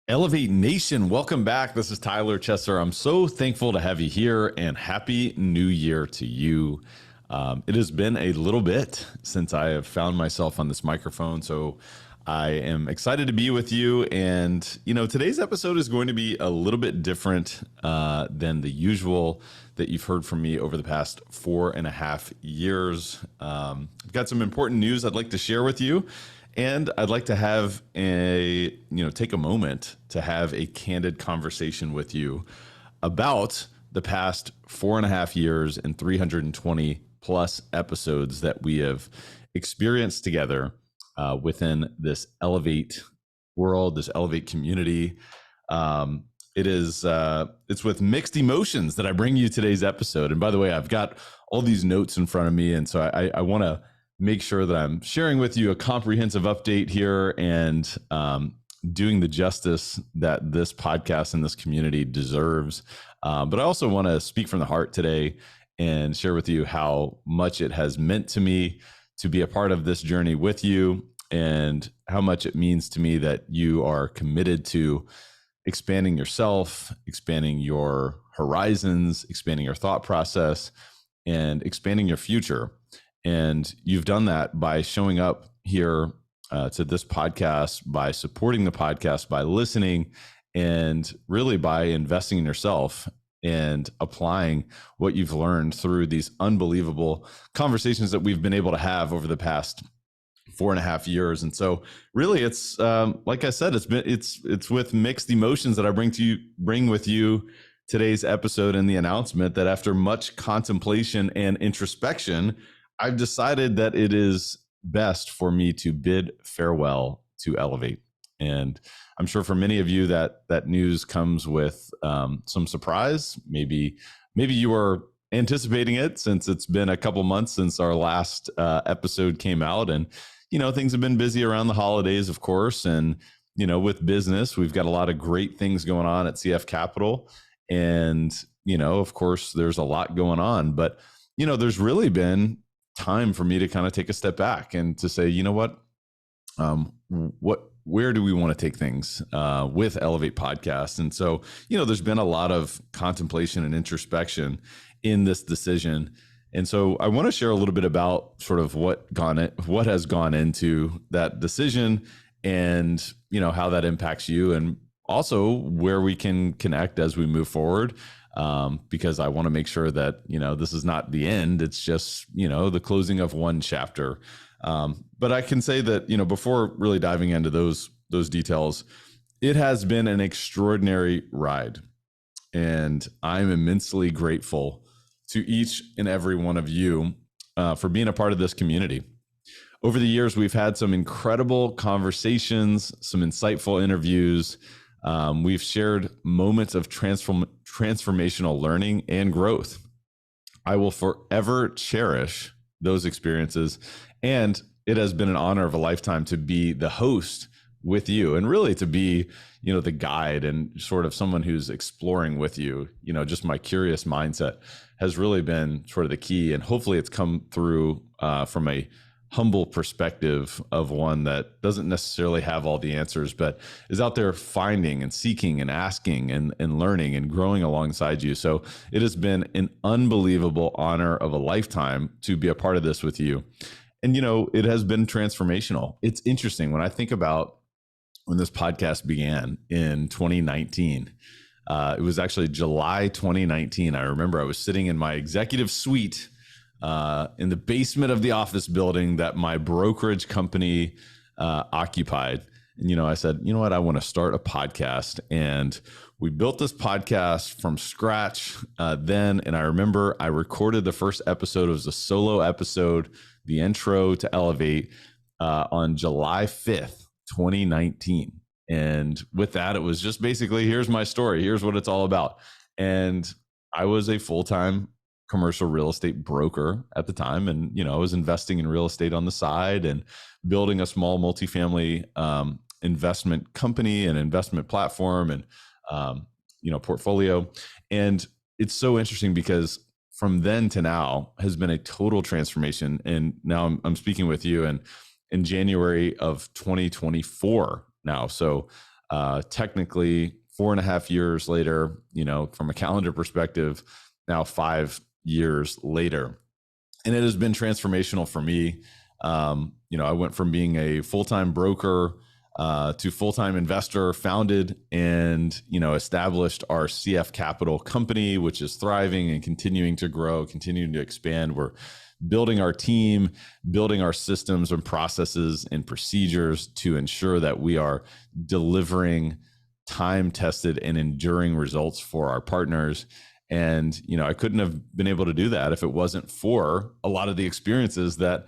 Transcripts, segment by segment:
Elevate Nation, welcome back. This is Tyler Chesser. I'm so thankful to have you here, and Happy New Year to you. It has been a little bit since I have found myself on this microphone, so I am excited to be with you. And, today's episode is going to be a little bit different than the usual that you've heard from me over the past 4.5 years. I've got some important news I'd like to share with you. And I'd like to have take a moment to have a candid conversation with you about the past 4.5 years and 320 plus episodes that we have experienced together within this Elevate world, this Elevate community. It's with mixed emotions that I bring you today's episode. And by the way, I've got all these notes in front of me, and so I want to make sure that I'm sharing with you a comprehensive update here and doing the justice that this podcast and this community deserves. But I also want to speak from the heart today and share with you how much it has meant to me to be a part of this journey with you, and how much it means to me that you are committed to expanding yourself, expanding your horizons, expanding your thought process, and expanding your future. And you've done that by showing up here to this podcast, by supporting the podcast, by listening, and really by investing in yourself and applying what you've learned through these unbelievable conversations that we've been able to have over the past 4.5 years. And so really it's like I said, it's with mixed emotions that I bring with you today's episode and the announcement that after much contemplation and introspection, I've decided that it is best for me to bid farewell to Elevate. And I'm sure for many of you that news comes with some surprise. Maybe you were anticipating it, since it's been a couple months since our last episode came out. And, things have been busy around the holidays, of course. And, with business, we've got a lot of great things going on at CF Capital. And, of course, there's a lot going on. But, there's really been time for me to kind of take a step back and to say, where do we want to take things with Elevate Podcast? And so, there's been a lot of contemplation and introspection in this decision. And so I want to share a little bit about sort of what has gone into that decision, and, how that impacts you, and also where we can connect as we move forward. Because I want to make sure that, this is not the end. It's just, the closing of one chapter. But I can say that, before really diving into those details, it has been an extraordinary ride. And I'm immensely grateful to each and every one of you for being a part of this community. Over the years, we've had some incredible conversations, some insightful interviews. We've shared moments of transformational learning and growth. I will forever cherish those experiences, and it has been an honor of a lifetime to be the host with you, and really to be, the guide and sort of someone who's exploring with you. Just my curious mindset has really been sort of the key, and hopefully it's come through from a humble perspective of one that doesn't necessarily have all the answers, but is out there finding and seeking and asking and learning and growing alongside you. So it has been an unbelievable honor of a lifetime to be a part of this with you. And, it has been transformational. It's interesting when I think about when this podcast began in 2019. It was actually July 2019. I remember I was sitting in my executive suite in the basement of the office building that my brokerage company occupied. And, I said, you know what, I want to start a podcast. And we built this podcast from scratch then. And I remember I recorded the first episode. It was a solo episode, the intro to Elevate, on July 5th, 2019. And with that, it was just basically, here's my story. Here's what it's all about. And I was a full-time commercial real estate broker at the time. And, I was investing in real estate on the side and building a small multifamily investment company and investment platform and, portfolio. And it's so interesting because from then to now has been a total transformation. And now I'm speaking with you in January of 2024 now. So Technically 4.5 years later, from a calendar perspective, now 5 years later. And it has been transformational for me. I went from being a full-time broker to full-time investor, founded and established our CF Capital company, which is thriving and continuing to grow, continuing to expand. We're building our team, building our systems and processes and procedures to ensure that we are delivering time-tested and enduring results for our partners. And I couldn't have been able to do that if it wasn't for a lot of the experiences that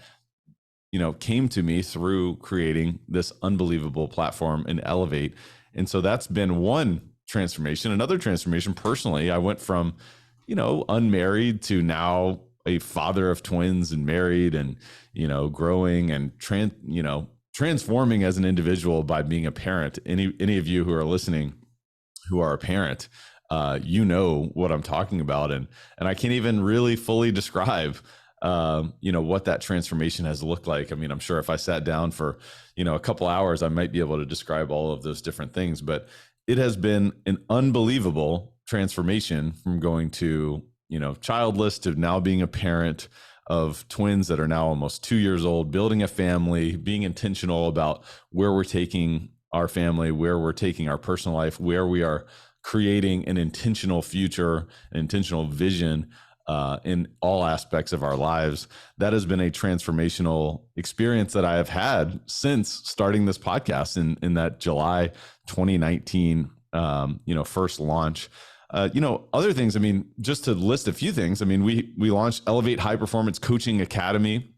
came to me through creating this unbelievable platform and Elevate. And so that's been one transformation. Another transformation personally, I went from unmarried to now a father of twins and married, and growing and transforming as an individual by being a parent. Any of you who are listening who are a parent, what I'm talking about. And I can't even really fully describe, what that transformation has looked like. I mean, I'm sure if I sat down for, a couple hours, I might be able to describe all of those different things, but it has been an unbelievable transformation from going to, childless to now being a parent of twins that are now almost 2 years old, building a family, being intentional about where we're taking our family, where we're taking our personal life, where we are creating an intentional future, an intentional vision in all aspects of our lives. That has been a transformational experience that I have had since starting this podcast in that July 2019, first launch. Other things, I mean, just to list a few things, I mean, we launched Elevate High Performance Coaching Academy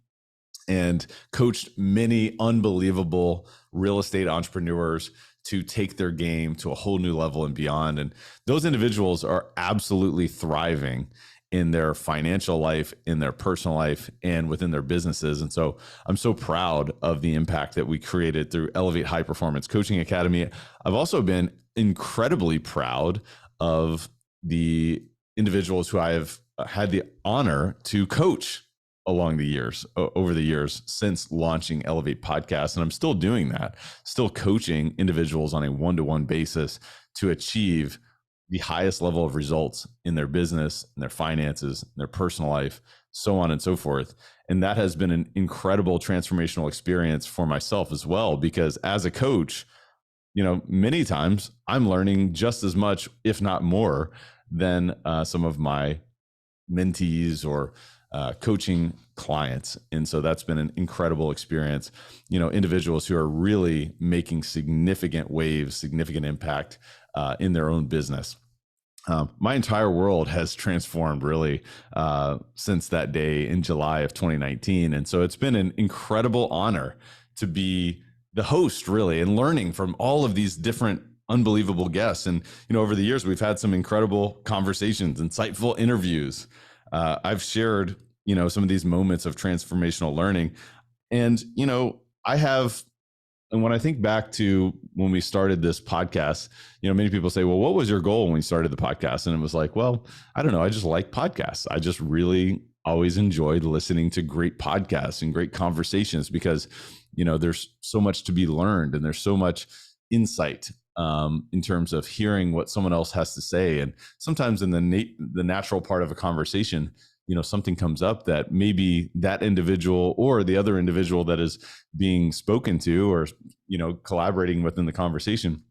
and coached many unbelievable real estate entrepreneurs to take their game to a whole new level and beyond. And those individuals are absolutely thriving in their financial life, in their personal life, and within their businesses. And so I'm so proud of the impact that we created through Elevate High Performance Coaching Academy. I've also been incredibly proud of the individuals who I have had the honor to coach over the years since launching Elevate Podcast. And I'm still doing that, still coaching individuals on a one-to-one basis to achieve the highest level of results in their business, in their finances, in their personal life, so on and so forth. And that has been an incredible transformational experience for myself as well, because as a coach, many times I'm learning just as much, if not more, than some of my mentees or coaching clients. And so that's been an incredible experience. Individuals who are really making significant waves, significant impact in their own business. My entire world has transformed really since that day in July of 2019. And so it's been an incredible honor to be the host, really, and learning from all of these different unbelievable guests. And, over the years, we've had some incredible conversations, insightful interviews. I've shared, some of these moments of transformational learning. And, and when I think back to when we started this podcast, many people say, well, what was your goal when we started the podcast? And it was like, well, I don't know. I just like podcasts. I just really always enjoyed listening to great podcasts and great conversations because, there's so much to be learned and there's so much insight in terms of hearing what someone else has to say. And sometimes in the natural part of a conversation, something comes up that maybe that individual or the other individual that is being spoken to or, collaborating within the conversation,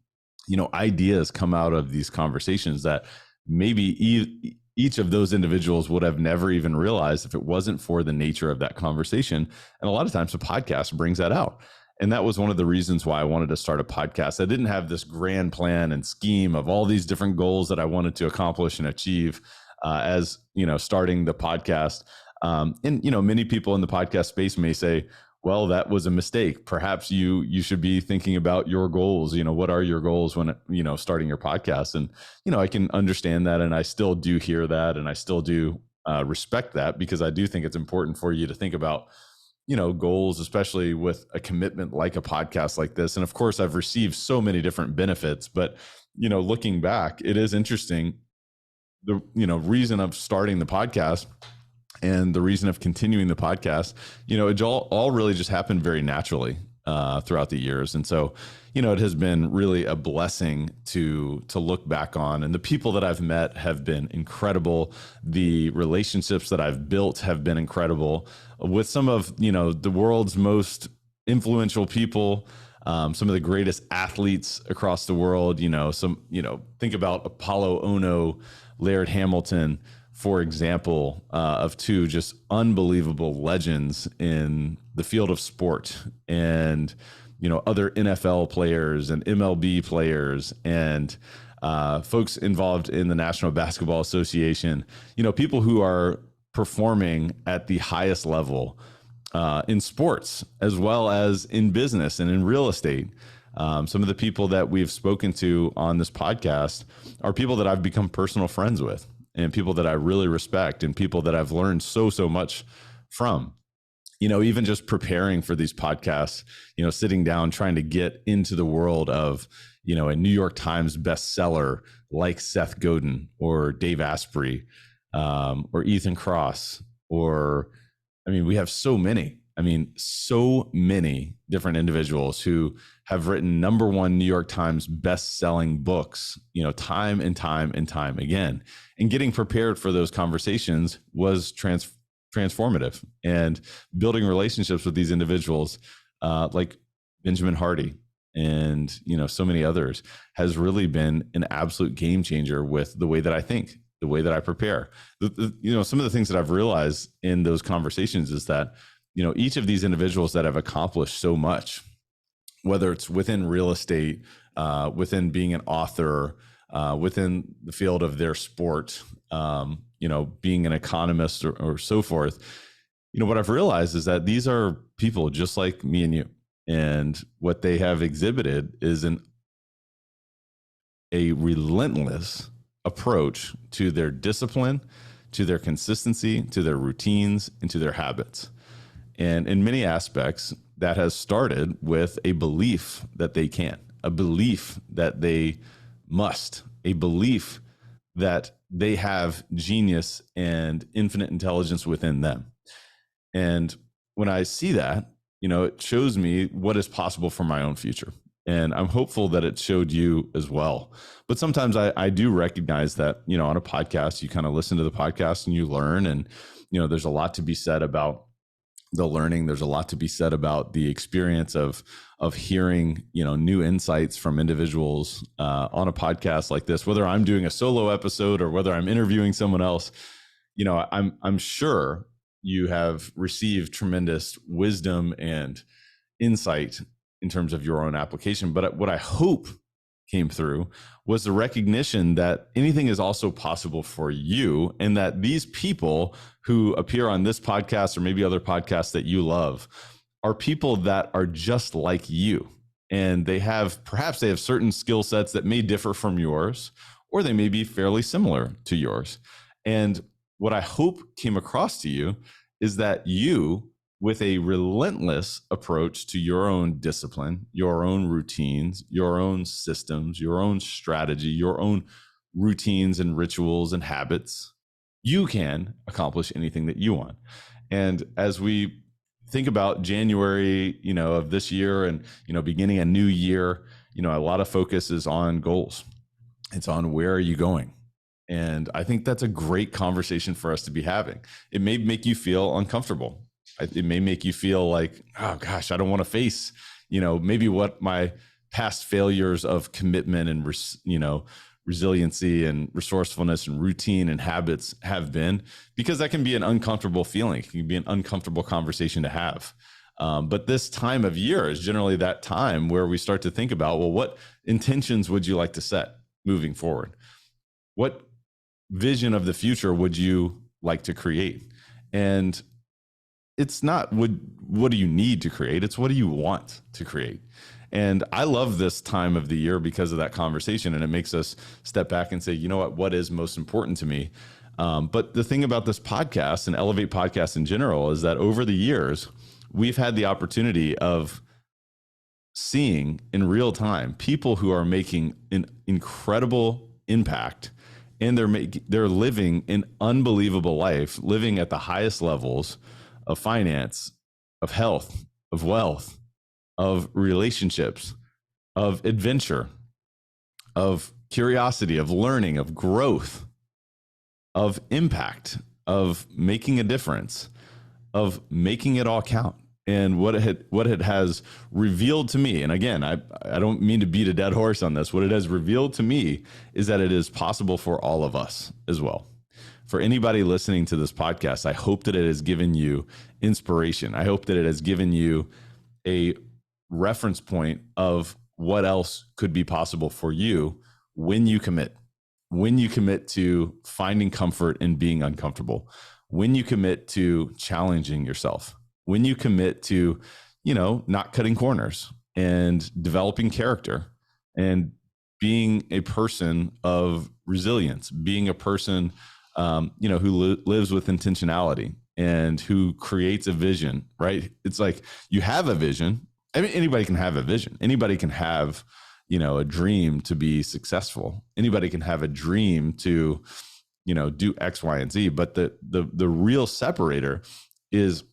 ideas come out of these conversations that maybe each of those individuals would have never even realized if it wasn't for the nature of that conversation. And a lot of times a podcast brings that out. And that was one of the reasons why I wanted to start a podcast. I didn't have this grand plan and scheme of all these different goals that I wanted to accomplish and achieve as, starting the podcast. And, many people in the podcast space may say, well, that was a mistake. Perhaps you should be thinking about your goals. What are your goals when, starting your podcast? And, I can understand that. And I still do hear that. And I still do respect that because I do think it's important for you to think about, goals, especially with a commitment like a podcast like this. And of course, I've received so many different benefits, but, looking back, it is interesting. The, reason of starting the podcast and the reason of continuing the podcast, it all really just happened very naturally. throughout the years. And so, it has been really a blessing to look back on. And the people that I've met have been incredible. The relationships that I've built have been incredible with some of, the world's most influential people, some of the greatest athletes across the world. Think about Apollo Ono, Laird Hamilton, for example, of two just unbelievable legends in the field of sport, and other NFL players and MLB players, and folks involved in the National Basketball Association, people who are performing at the highest level in sports as well as in business and in real estate. Some of the people that we've spoken to on this podcast are people that I've become personal friends with, and people that I really respect, and people that I've learned so much from. Even just preparing for these podcasts, sitting down, trying to get into the world of, a New York Times bestseller like Seth Godin or Dave Asprey, or Ethan Kross, or, we have so many different individuals who have written #1 New York Times best-selling books, time and time and time again. And getting prepared for those conversations was transformative, and building relationships with these individuals, like Benjamin Hardy and, so many others, has really been an absolute game changer with the way that I think, the way that I prepare. Some of the things that I've realized in those conversations is that, each of these individuals that have accomplished so much, whether it's within real estate, within being an author, within the field of their sport, being an economist or so forth, what I've realized is that these are people just like me and you. And what they have exhibited is a relentless approach to their discipline, to their consistency, to their routines, and to their habits. And in many aspects, that has started with a belief that they can, a belief that they must, a belief that they have genius and infinite intelligence within them. And when I see that, it shows me what is possible for my own future. And I'm hopeful that it showed you as well. But sometimes I do recognize that, on a podcast, you kind of listen to the podcast and you learn. And, there's a lot to be said about the learning. There's a lot to be said about the experience of hearing, new insights from individuals on a podcast like this, whether I'm doing a solo episode or whether I'm interviewing someone else. I'm sure you have received tremendous wisdom and insight in terms of your own application. But what I hope came through was the recognition that anything is also possible for you, and that these people who appear on this podcast or maybe other podcasts that you love are people that are just like you. And perhaps they have certain skill sets that may differ from yours, or they may be fairly similar to yours. And what I hope came across to you is that you, with a relentless approach to your own discipline, your own routines, your own systems, your own strategy, your own routines and rituals and habits, you can accomplish anything that you want. And as we think about January, of this year, and, beginning a new year, a lot of focus is on goals. It's on where are you going? And I think that's a great conversation for us to be having. It may make you feel uncomfortable. It may make you feel like, oh gosh, I don't want to face, maybe what my past failures of commitment and, resiliency and resourcefulness and routine and habits have been, because that can be an uncomfortable feeling. It can be an uncomfortable conversation to have. But this time of year is generally that time where we start to think about, well, what intentions would you like to set moving forward? What vision of the future would you like to create? And it's not what do you need to create, it's what do you want to create. And I love this time of the year because of that conversation, and it makes us step back and say, what is most important to me? But the thing about this podcast and Elevate Podcast in general is that over the years, we've had the opportunity of seeing in real time people who are making an incredible impact, and they're living an unbelievable life, living at the highest levels of finance, of health, of wealth, of relationships, of adventure, of curiosity, of learning, of growth, of impact, of making a difference, of making it all count. And what it has revealed to me, and again, I don't mean to beat a dead horse on this. What it has revealed to me is that it is possible for all of us as well. For anybody listening to this podcast, I hope that it has given you inspiration. I hope that it has given you a reference point of what else could be possible for you when you commit to finding comfort in being uncomfortable, when you commit to challenging yourself, when you commit to, not cutting corners and developing character and being a person of resilience, being a person, who lives with intentionality and who creates a vision, right? It's like you have a vision. I mean, anybody can have a vision. Anybody can have, a dream to be successful. Anybody can have a dream to, do X, Y, and Z. But the real separator is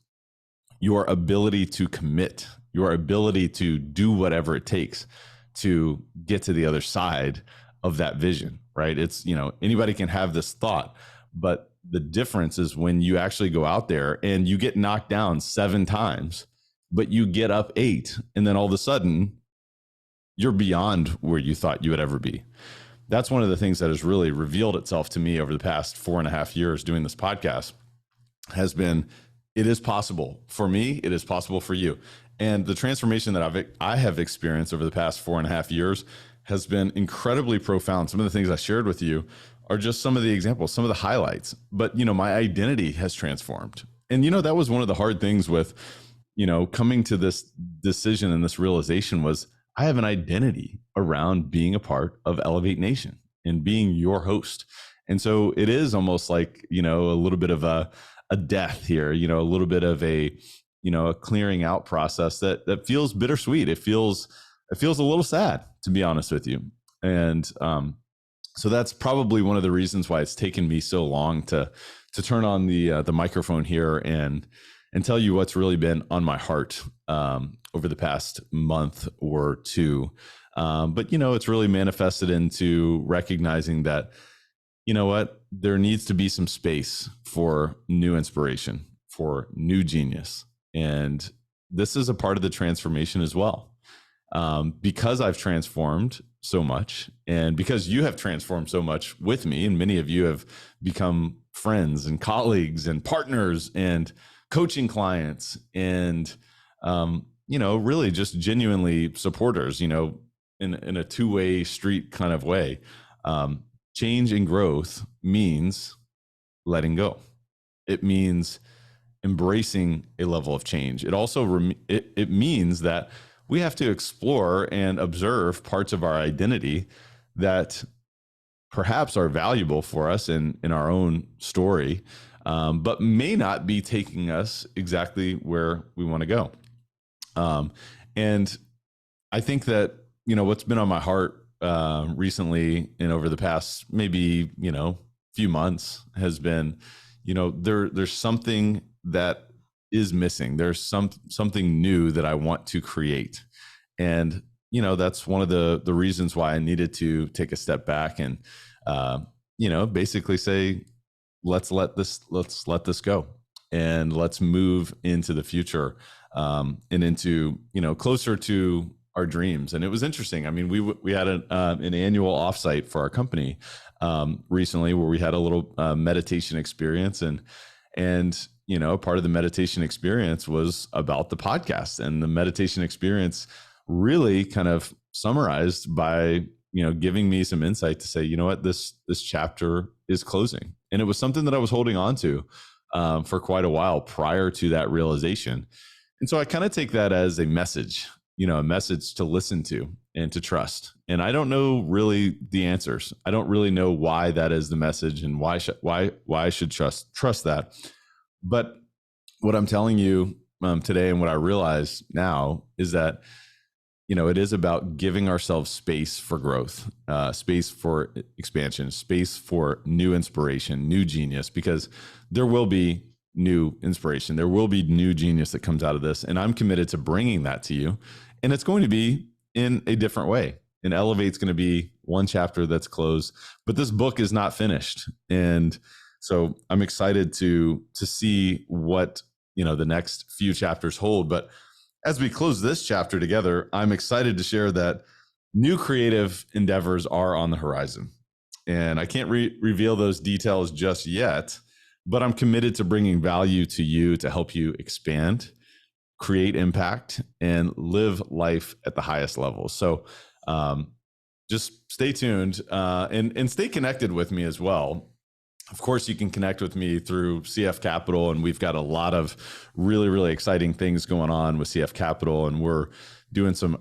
your ability to commit, your ability to do whatever it takes to get to the other side of that vision, right? It's, anybody can have this thought, but the difference is when you actually go out there and you get knocked down 7 times, but you get up 8, and then all of a sudden you're beyond where you thought you would ever be. That's one of the things that has really revealed itself to me over the past 4.5 years doing this podcast has been, it is possible for me. It is possible for you. And the transformation that I have experienced over the past 4.5 years has been incredibly profound. Some of the things I shared with you are just some of the examples, some of the highlights, but my identity has transformed. And that was one of the hard things with, coming to this decision and this realization was, I have an identity around being a part of Elevate Nation and being your host. And so it is almost like, a little bit of a death here, a little bit of a clearing out process that feels bittersweet. It feels a little sad, to be honest with you. And so that's probably one of the reasons why it's taken me so long to turn on the microphone here and tell you what's really been on my heart over the past month or two. But, it's really manifested into recognizing that, there needs to be some space for new inspiration, for new genius. And this is a part of the transformation as well. Because I've transformed so much and because you have transformed so much with me, and many of you have become friends and colleagues and partners and coaching clients and, really just genuinely supporters, in a two-way street kind of way. Change and growth means letting go. It means embracing a level of change. It also, it means that we have to explore and observe parts of our identity that perhaps are valuable for us in our own story, but may not be taking us exactly where we want to go. And I think that, what's been on my heart recently and over the past maybe, few months has been, there's something that is missing. There's something new that I want to create. And, that's one of the reasons why I needed to take a step back and, basically say, let's let this go and let's move into the future, and into, closer to our dreams. And it was interesting. I mean, we had an annual offsite for our company, recently where we had a little, meditation experience and, part of the meditation experience was about the podcast, and the meditation experience really kind of summarized by, giving me some insight to say, this chapter is closing. And it was something that I was holding on to, for quite a while prior to that realization. And so I kind of take that as a message to listen to and to trust. And I don't know really the answers. I don't really know why that is the message and why I should trust that. But what I'm telling you today, and what I realize now, is that it is about giving ourselves space for growth, space for expansion, space for new inspiration, new genius, because there will be new inspiration. There will be new genius that comes out of this. And I'm committed to bringing that to you And it's going to be in a different way. And Elevate's going to be one chapter that's closed, but this book is not finished. And so I'm excited to see what, the next few chapters hold. But as we close this chapter together, I'm excited to share that new creative endeavors are on the horizon. And I can't reveal those details just yet, but I'm committed to bringing value to you to help you expand, create impact, and live life at the highest level. So just stay tuned and stay connected with me as well. Of course, you can connect with me through CF Capital, and we've got a lot of really, really exciting things going on with CF Capital, and we're doing some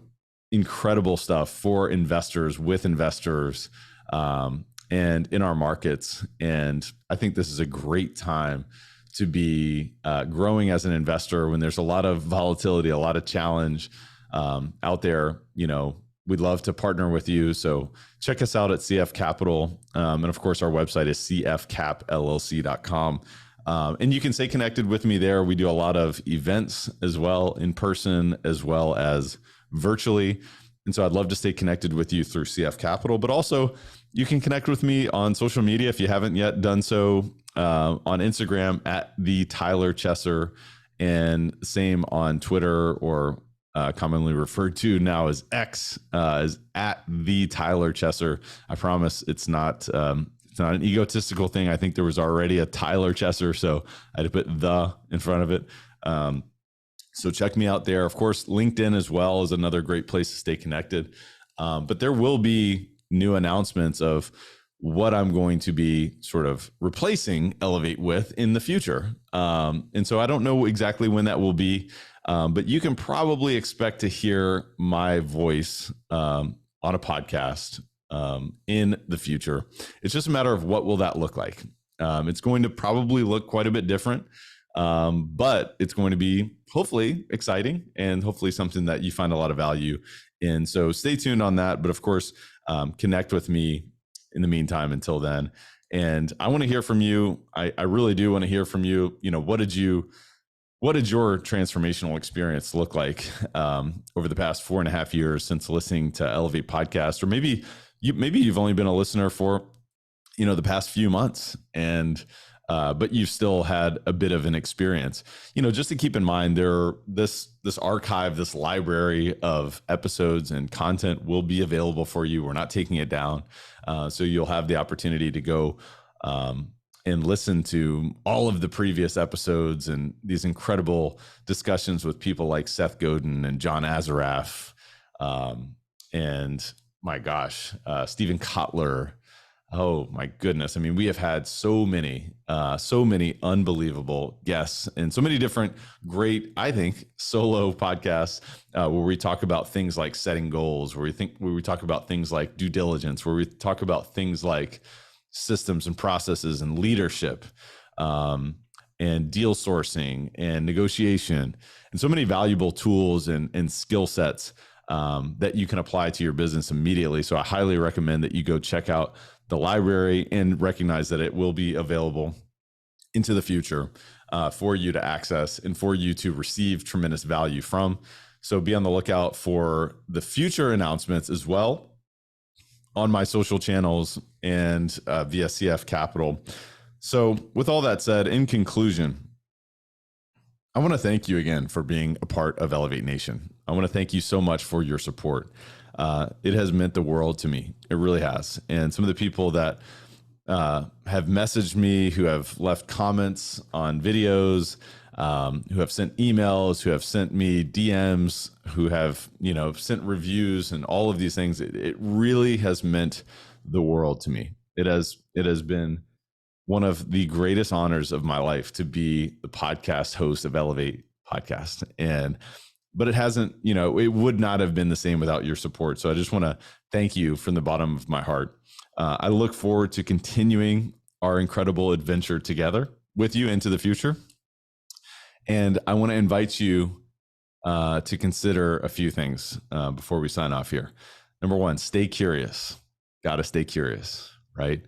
incredible stuff for investors, with investors, and in our markets. And I think this is a great time to be growing as an investor when there's a lot of volatility, a lot of challenge out there. We'd love to partner with you. So check us out at CF Capital. And of course, our website is cfcapllc.com. And you can stay connected with me there. We do a lot of events as well, in person as well as virtually. And so I'd love to stay connected with you through CF Capital, but also you can connect with me on social media if you haven't yet done so, on Instagram at the Tyler Chesser, and same on Twitter, or commonly referred to now as X, is at the Tyler Chesser. I promise it's not an egotistical thing. I think there was already a Tyler Chesser, so I had to put the in front of it. So check me out there. Of course, LinkedIn as well is another great place to stay connected. But there will be new announcements of what I'm going to be sort of replacing Elevate with in the future. And so I don't know exactly when that will be, but you can probably expect to hear my voice on a podcast in the future. It's just a matter of what will that look like. It's going to probably look quite a bit different, but it's going to be hopefully exciting and hopefully something that you find a lot of value in. So stay tuned on that. But of course, connect with me in the meantime until then. And I want to hear from you. I really do want to hear from you. What did your transformational experience look like over the past 4.5 years since listening to Elevate podcast? Or maybe you've only been a listener for, the past few months, and but you've still had a bit of an experience. Just to keep in mind, this archive, this library of episodes and content will be available for you. We're not taking it down. So you'll have the opportunity to go and listen to all of the previous episodes and these incredible discussions with people like Seth Godin and John Azaraf, and my gosh, Stephen Kotler. Oh my goodness. I mean, we have had so many unbelievable guests and so many different great, I think, solo podcasts where we talk about things like setting goals, where we talk about things like due diligence, where we talk about things like systems and processes and leadership, and deal sourcing and negotiation, and so many valuable tools and skill sets that you can apply to your business immediately. So I highly recommend that you go check out the library and recognize that it will be available into the future for you to access and for you to receive tremendous value from. So be on the lookout for the future announcements as well on my social channels and via CF Capital. So with all that said, in conclusion, I want to thank you again for being a part of Elevate Nation. I want to thank you so much for your support. It has meant the world to me. It really has. And some of the people that have messaged me, who have left comments on videos, who have sent emails, who have sent me DMs, who have, sent reviews and all of these things, it really has meant the world to me. It has been one of the greatest honors of my life to be the podcast host of Elevate Podcast. But it hasn't, it would not have been the same without your support. So I just want to thank you from the bottom of my heart. I look forward to continuing our incredible adventure together with you into the future. And I want to invite you to consider a few things before we sign off here. Number one, stay curious. Got to stay curious, right?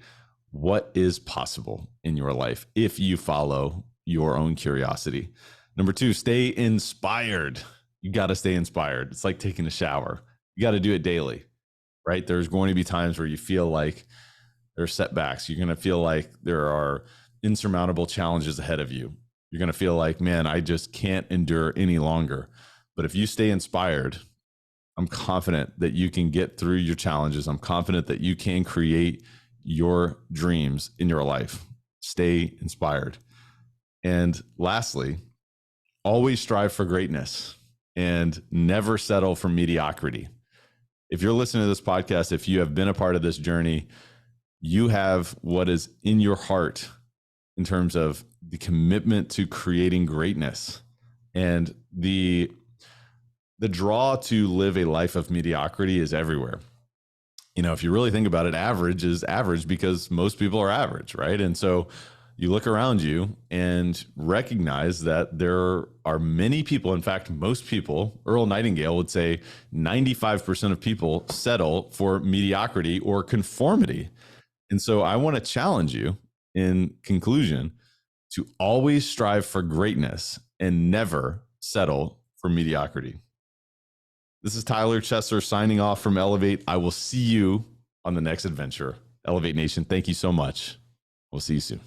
What is possible in your life if you follow your own curiosity? Number two, stay inspired. You got to stay inspired. It's like taking a shower. You got to do it daily, right? There's going to be times where you feel like there's setbacks. You're going to feel like there are insurmountable challenges ahead of you. You're going to feel like, man, I just can't endure any longer. But if you stay inspired, I'm confident that you can get through your challenges. I'm confident that you can create your dreams in your life. Stay inspired. And lastly, always strive for greatness and never settle for mediocrity. If you're listening to this podcast, if you have been a part of this journey, you have what is in your heart in terms of the commitment to creating greatness and the draw to live a life of mediocrity is everywhere. You know, if you really think about it, average is average because most people are average, right? And so you look around you and recognize that there are many people, in fact, most people, Earl Nightingale would say 95% of people settle for mediocrity or conformity. And so I want to challenge you in conclusion to always strive for greatness and never settle for mediocrity. This is Tyler Chesser signing off from Elevate. I will see you on the next adventure. Elevate Nation, thank you so much. We'll see you soon.